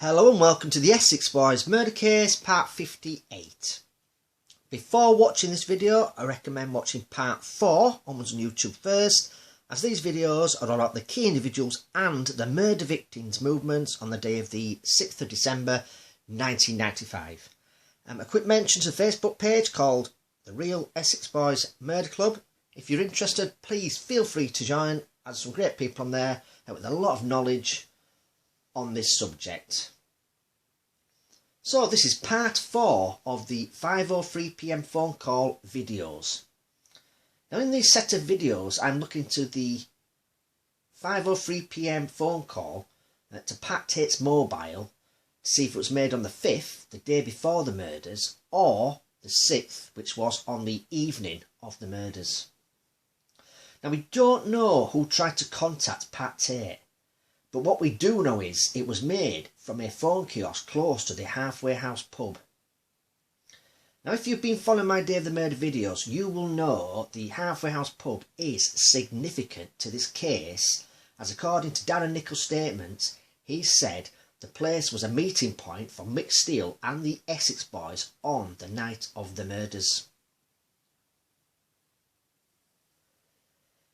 Hello and welcome to the Essex Boys Murder Case part 58. Before watching this video, I recommend watching part 4 onwards on YouTube first, as these videos are all about the key individuals and the murder victims movements on the day of the 6th of December 1995. A quick mention to the Facebook page called The Real Essex Boys Murder Club. If you're interested, please feel free to join, as some great people on there with a lot of knowledge on this subject. So this is part 4 of the 5:03 PM phone call videos. Now in this set of videos I'm looking to the 5:03 PM phone call to Pat Tates mobile to see if it was made on the 5th, the day before the murders, or the 6th, which was on the evening of the murders. Now we don't know who tried to contact Pat Tate, but what we do know is it was made from a phone kiosk close to the Halfway House pub. Now if you've been following my Day of the Murder videos, you will know the Halfway House pub is significant to this case, as according to Darren Nichols' statement, he said the place was a meeting point for Mick Steele and the Essex Boys on the night of the murders.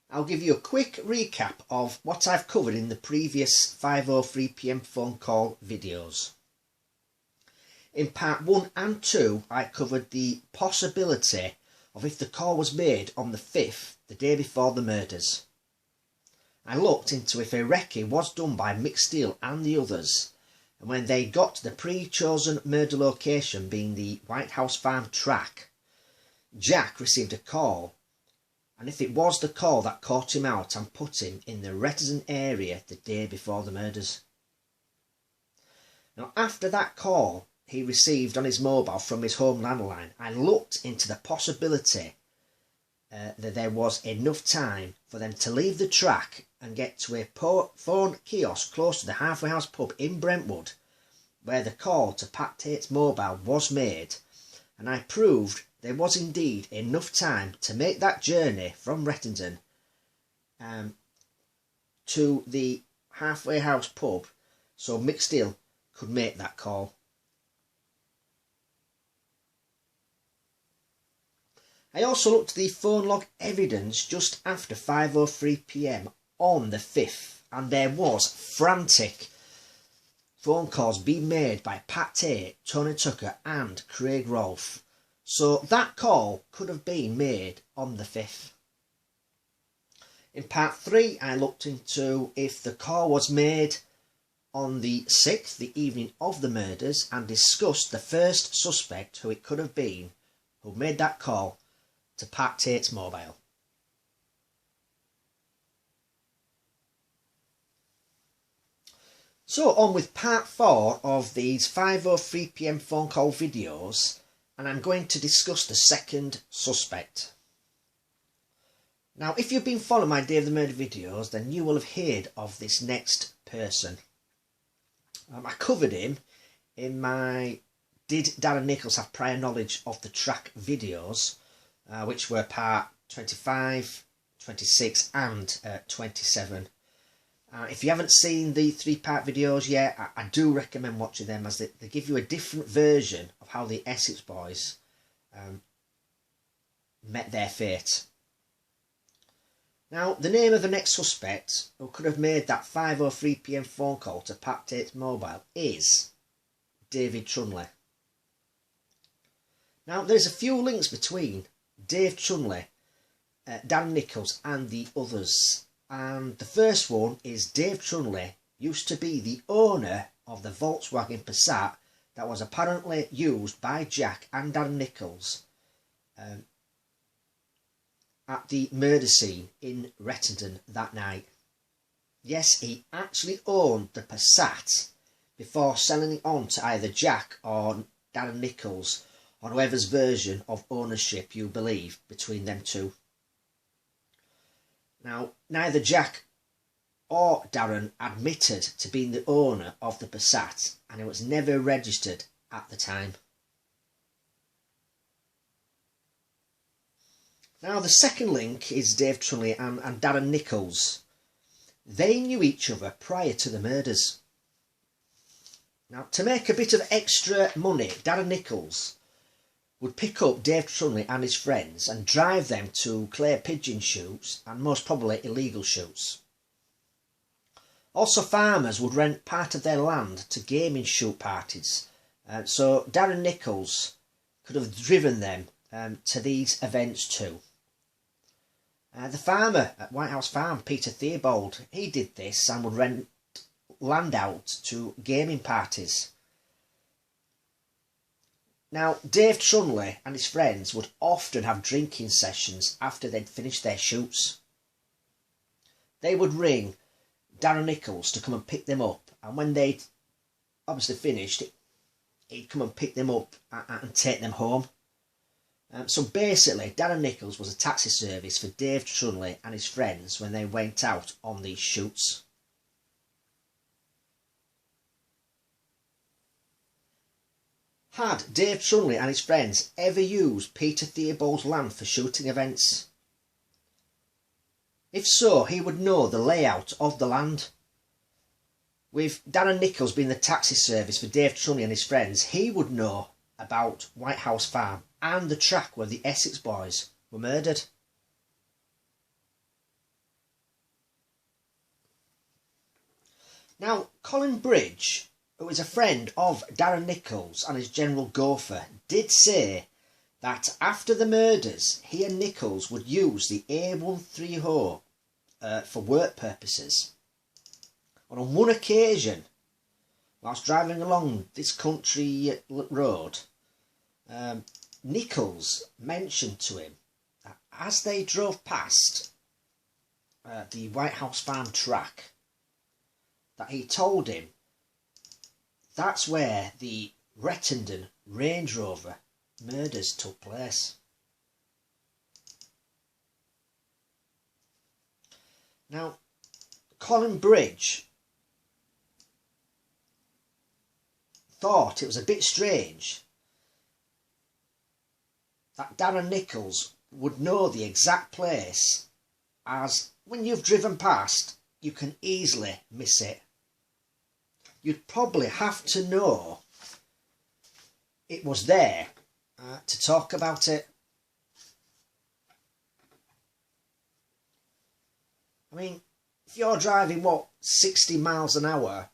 I'll give you a quick recap of what I've covered in the previous 5:03 PM phone call videos. In part 1 and 2 I covered the possibility of if the call was made on the 5th, the day before the murders. I looked into if a recce was done by Mick Steele and the others, and when they got to the pre-chosen murder location being the White House Farm track, Jack received a call, and if it was the call that caught him out and put him in the Retterton area the day before the murders. Now after that call he received on his mobile from his home landline, I looked into the possibility that there was enough time for them to leave the track and get to a phone kiosk close to the Halfway House pub in Brentwood, where the call to Pat Tate's mobile was made, and I proved there was indeed enough time to make that journey from Retterton to the Halfway House pub so Mick Steele could make that call. I also looked at the phone log evidence just after 5:03 PM on the 5th, and there was frantic phone calls being made by Pat Tate, Tony Tucker and Craig Rolfe. So that call could have been made on the 5th. In part 3 I looked into if the call was made on the 6th, the evening of the murders, and discussed the first suspect, who it could have been, who made that call to Pat Tate's mobile. So on with part 4 of these 5:03 PM phone call videos, and I'm going to discuss the second suspect. Now if you've been following my Day of the Murder videos, then you will have heard of this next person. I covered him in my Did Darren Nichols Have Prior Knowledge of the Track videos, which were part 25, 26 and 27. If you haven't seen the 3-part videos yet, I do recommend watching them, as they give you a different version of how the Essex Boys met their fate. Now, the name of the next suspect who could have made that 5:03 PM phone call to Pat Tate's mobile is David Trunley. Now, there's a few links between Dave Trunley, Darren Nichols and the others. And the first one is Dave Trunley used to be the owner of the Volkswagen Passat that was apparently used by Jack and Darren Nichols at the murder scene in Retterton that night. Yes, he actually owned the Passat before selling it on to either Jack or Darren Nichols, on whoever's version of ownership you believe between them two. Now, neither Jack or Darren admitted to being the owner of the Passat, and it was never registered at the time. Now, the second link is Dave Trunley and Darren Nichols. They knew each other prior to the murders. Now, to make a bit of extra money, Darren Nichols would pick up Dave Trunley and his friends and drive them to clay pigeon shoots and most probably illegal shoots. Also, farmers would rent part of their land to gaming shoot parties, so Darren Nichols could have driven them to these events too. The farmer at White House Farm, Peter Theobald, he did this and would rent land out to gaming parties. Now, Dave Trunley and his friends would often have drinking sessions after they'd finished their shoots. They would ring Darren Nichols to come and pick them up, and when they'd obviously finished, he'd come and pick them up and take them home. So basically, Darren Nichols was a taxi service for Dave Trunley and his friends when they went out on these shoots. Had Dave Trunley and his friends ever used Peter Theobald's land for shooting events? If so, he would know the layout of the land. With Darren Nichols being the taxi service for Dave Trunley and his friends, he would know about White House Farm and the track where the Essex Boys were murdered. Now, Colin Bridge, who is a friend of Darren Nichols and his general gopher, did say that after the murders, he and Nichols would use the A130 for work purposes. And on one occasion, whilst driving along this country road, Nichols mentioned to him that as they drove past the White House Farm track, that he told him that's where the Rettendon Range Rover murders took place. Now, Colin Bridge thought it was a bit strange that Darren Nichols would know the exact place, as when you've driven past, you can easily miss it. You'd probably have to know it was there to talk about it. I mean, if you're driving, 60 miles an hour,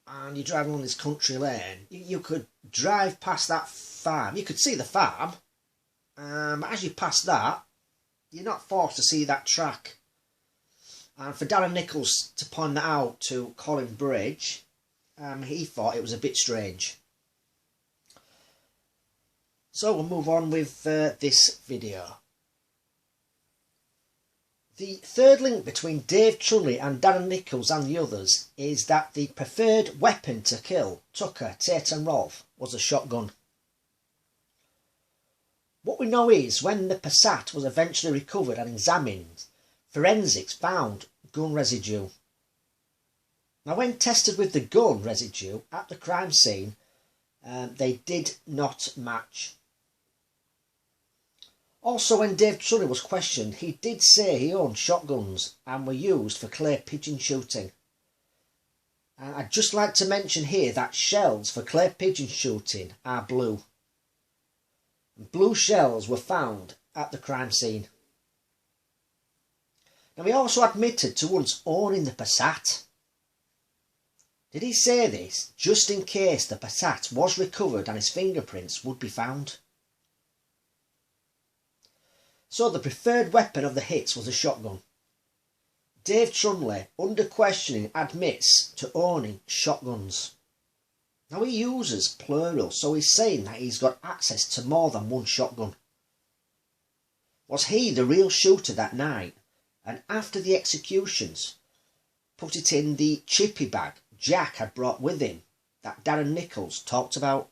and you're driving on this country lane, you could drive past that farm. You could see the farm, but as you pass that, you're not forced to see that track. And for Darren Nichols to point that out to Colin Bridge, he thought it was a bit strange. So we'll move on with this video. The third link between Dave Trunley and Darren Nichols and the others is that the preferred weapon to kill Tucker, Tate and Rolfe was a shotgun. What we know is when the Passat was eventually recovered and examined, forensics found gun residue. Now, when tested with the gun residue at the crime scene, they did not match. Also, when Dave Trunley was questioned, he did say he owned shotguns and were used for clay pigeon shooting. I'd just like to mention here that shells for clay pigeon shooting are blue. Blue shells were found at the crime scene. Now, he also admitted to once owning the Passat. Did he say this just in case the Passat was recovered and his fingerprints would be found? So the preferred weapon of the hits was a shotgun. Dave Trunley, under questioning, admits to owning shotguns. Now, he uses plural, so he's saying that he's got access to more than one shotgun. Was he the real shooter that night? And after the executions, put it in the chippy bag Jack had brought with him that Darren Nichols talked about?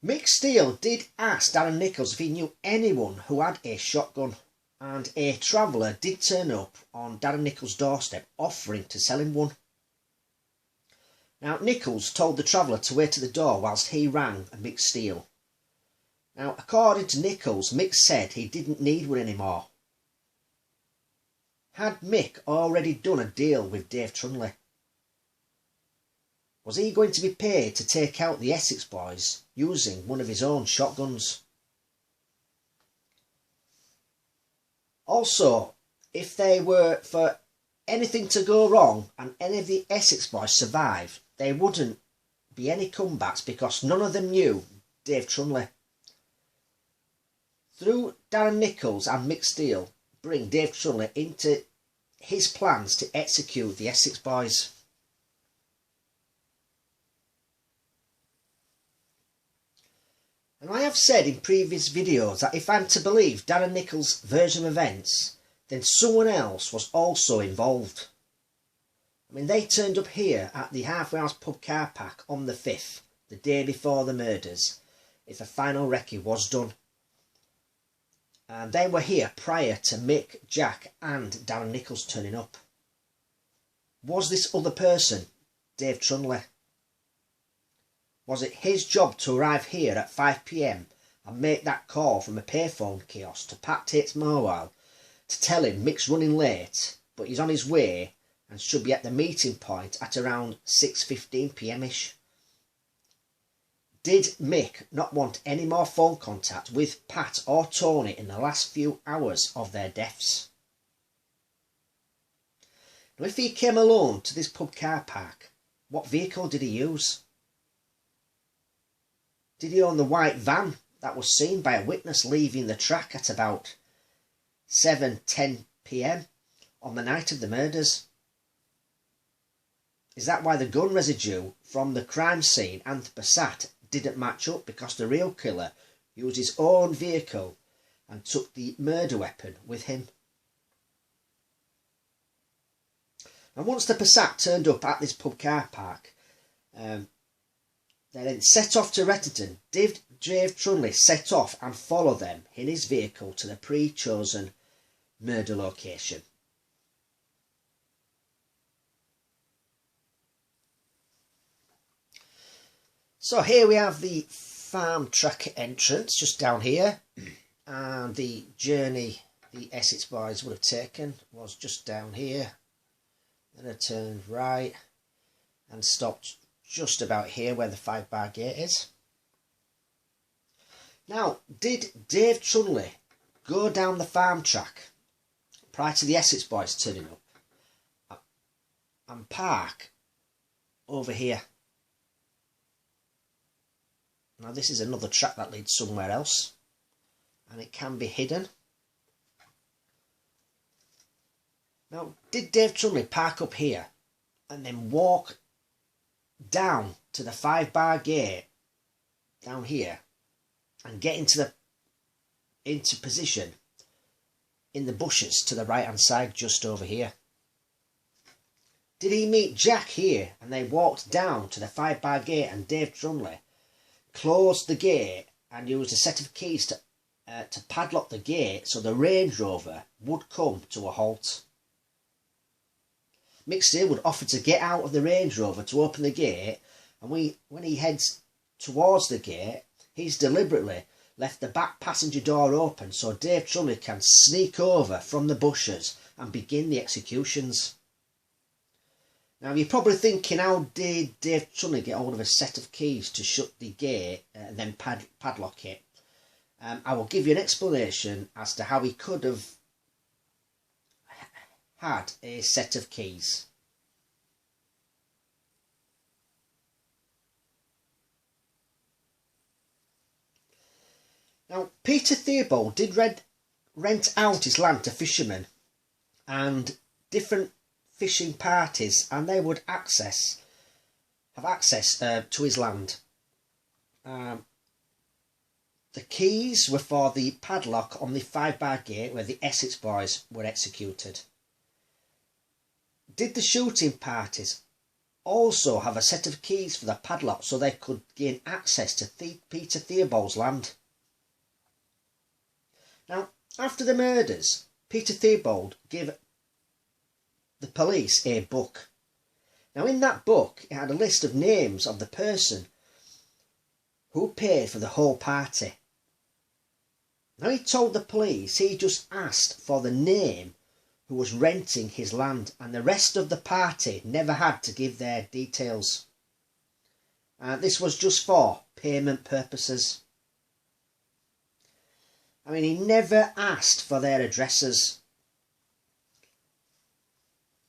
Mick Steele did ask Darren Nichols if he knew anyone who had a shotgun, and a traveller did turn up on Darren Nichols' doorstep offering to sell him one. Now, Nichols told the traveller to wait at the door whilst he rang Mick Steele. Now, according to Nichols, Mick said he didn't need one anymore. Had Mick already done a deal with Dave Trunley? Was he going to be paid to take out the Essex Boys using one of his own shotguns? Also, if they were for anything to go wrong and any of the Essex Boys survived, there wouldn't be any comebacks because none of them knew Dave Trunley. Through Darren Nichols and Mick Steele, bring Dave Trunley into his plans to execute the Essex Boys. And I have said in previous videos that if I'm to believe Darren Nichols' version of events, then someone else was also involved. I mean, they turned up here at the Halfway House pub car park on the 5th, the day before the murders, if a final recce was done. And they were here prior to Mick, Jack and Darren Nichols turning up. Was this other person Dave Trunley? Was it his job to arrive here at 5 PM and make that call from a payphone kiosk to Pat Tates mobile to tell him Mick's running late, but he's on his way and should be at the meeting point at around 6:15 PM-ish? Did Mick not want any more phone contact with Pat or Tony in the last few hours of their deaths? Now, if he came alone to this pub car park, what vehicle did he use? Did he own the white van that was seen by a witness leaving the track at about 7:10 PM on the night of the murders? Is that why the gun residue from the crime scene and the Passat didn't match up, because the real killer used his own vehicle and took the murder weapon with him? And once the Passat turned up at this pub car park, they then set off to Retterton. Dave Trunley set off and followed them in his vehicle to the pre-chosen murder location. So here we have the farm track entrance just down here, and the journey the Essex Boys would have taken was just down here. Then I turned right and stopped just about here where the 5-bar gate is. Now, did Dave Trunley go down the farm track prior to the Essex Boys turning up and park over here? Now, this is another track that leads somewhere else, and it can be hidden. Now, did Dave Trunley park up here and then walk down to the 5-bar gate down here and get into position in the bushes to the right hand side just over here? Did he meet Jack here and they walked down to the 5-bar gate and Dave Trunley closed the gate and used a set of keys to padlock the gate so the Range Rover would come to a halt? Mick Steele would offer to get out of the Range Rover to open the gate, and when he heads towards the gate, he's deliberately left the back passenger door open so Dave Trunley can sneak over from the bushes and begin the executions. Now, you're probably thinking, how did Dave Trunley get hold of a set of keys to shut the gate and then padlock it? I will give you an explanation as to how he could have had a set of keys. Now, Peter Theobald did rent out his land to fishermen and different fishing parties, and they would have access to his land. The keys were for the padlock on the 5-bar gate where the Essex Boys were executed. Did the shooting parties also have a set of keys for the padlock so they could gain access to Peter Theobald's land? Now, after the murders, Peter Theobald gave the police a book. Now, in that book, it had a list of names of the person who paid for the whole party. Now, he told the police he just asked for the name who was renting his land, and the rest of the party never had to give their details. This was just for payment purposes. I mean, he never asked for their addresses.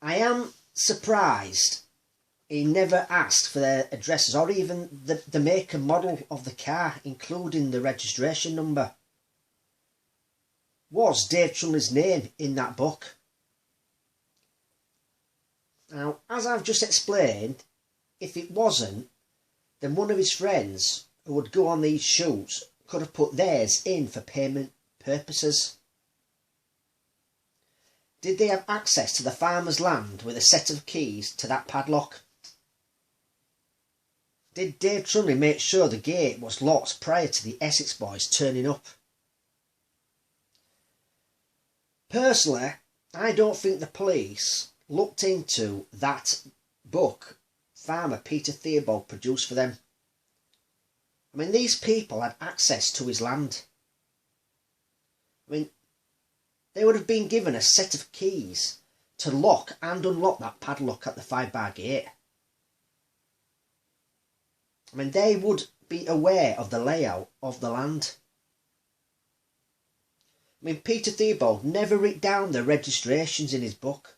I am surprised he never asked for their addresses, or even the make and model of the car, including the registration number. Was Dave Trunley's name in that book? Now, as I've just explained, if it wasn't, then one of his friends who would go on these shoots could have put theirs in for payment purposes. Did they have access to the farmer's land with a set of keys to that padlock? Did Dave Trunley make sure the gate was locked prior to the Essex Boys turning up? Personally, I don't think the police looked into that book farmer Peter Theobald produced for them. I mean, these people had access to his land. I mean, they would have been given a set of keys to lock and unlock that padlock at the 5-bar gate. I mean, they would be aware of the layout of the land. I mean, Peter Theobald never wrote down the registrations in his book.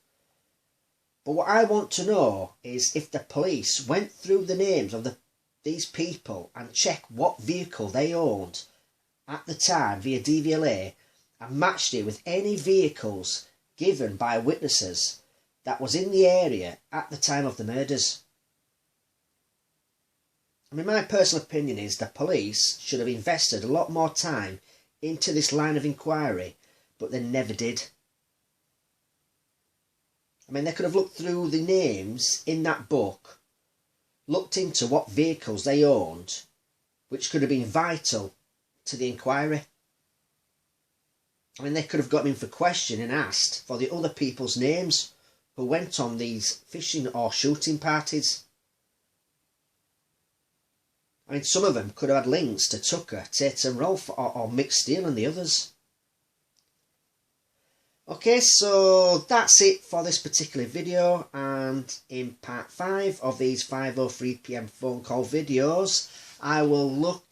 But what I want to know is if the police went through the names of these people and checked what vehicle they owned at the time via DVLA and matched it with any vehicles given by witnesses that was in the area at the time of the murders. I mean, my personal opinion is the police should have invested a lot more time into this line of inquiry, but they never did. I mean, they could have looked through the names in that book, looked into what vehicles they owned, which could have been vital to the inquiry. I mean, they could have got him in for question and asked for the other people's names who went on these fishing or shooting parties. I mean, some of them could have had links to Tucker, Tate and Rolfe, or Mick Steele and the others. Okay, so that's it for this particular video, and in part 5 of these 5:03 PM phone call videos, I will look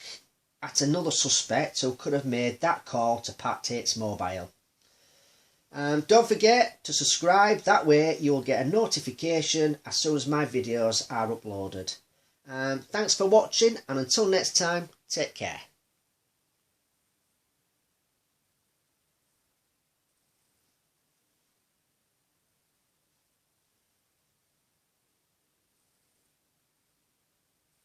at another suspect who could have made that call to Pat Tates' mobile. Don't forget to subscribe, that way you'll get a notification as soon as my videos are uploaded. Thanks for watching, and until next time, take care.